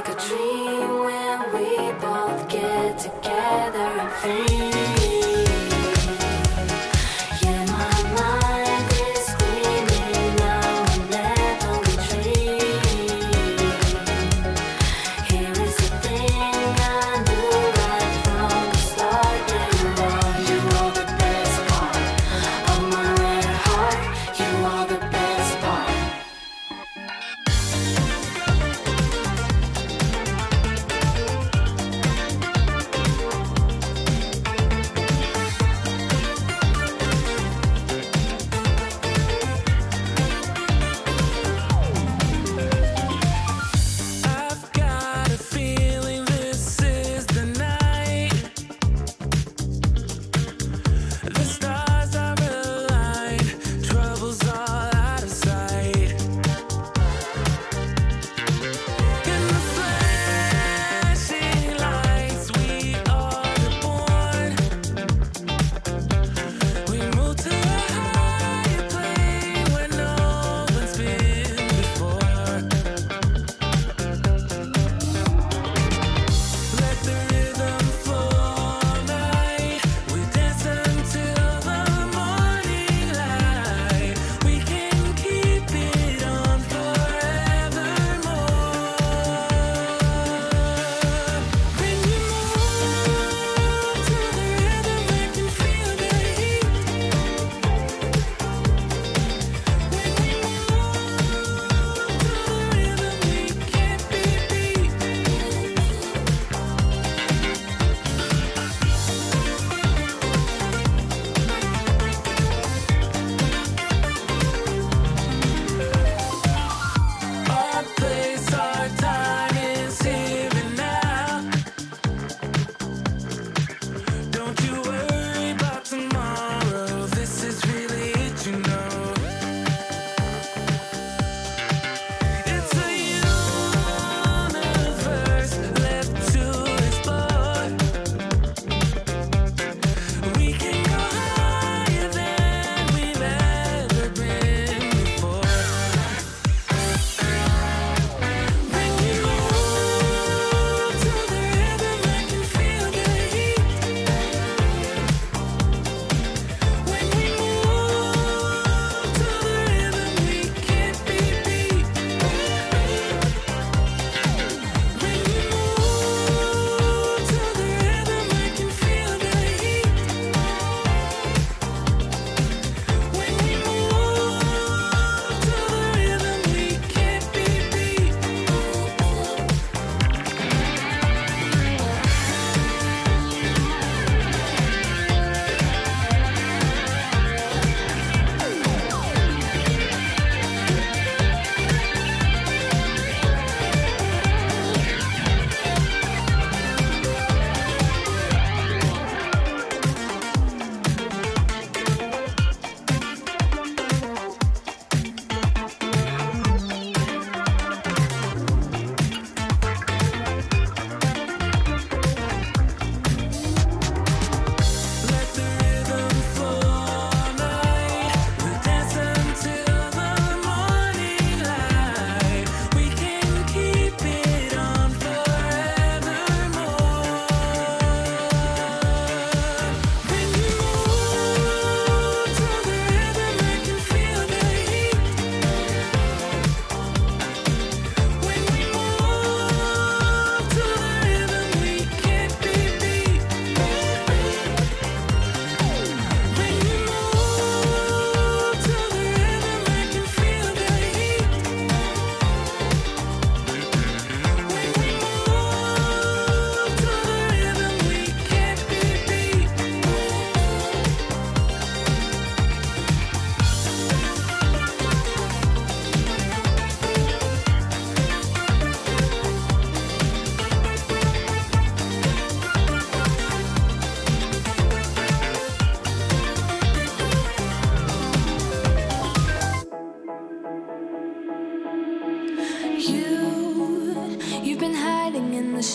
like a dream when we both get together and feel.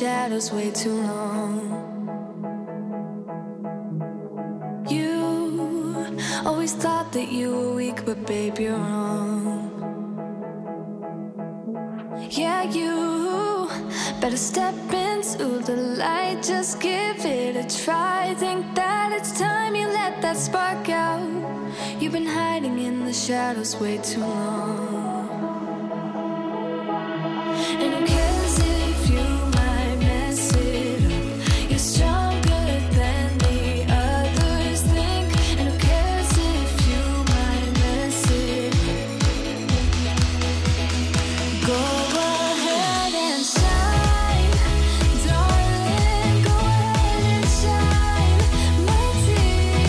shadows way too long. You always thought that you were weak, but babe, you're wrong. Yeah, you Better step into the light, just give it a try. Think that it's time you let that spark out. You've been hiding in the shadows way too long. And who cares if you might mess it up? You're stronger than the others think. And who cares if you might mess it up? Go ahead and shine, darling, go ahead and shine, my dear.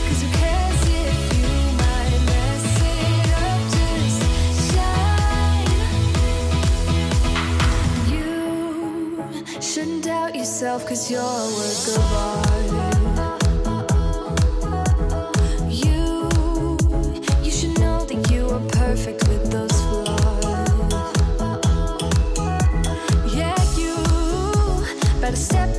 'Cause who cares if you might mess it up? Just shine. You shouldn't doubt yourself, 'cause you're a work of art. You should know that you are perfect with those flaws. Yeah, you better step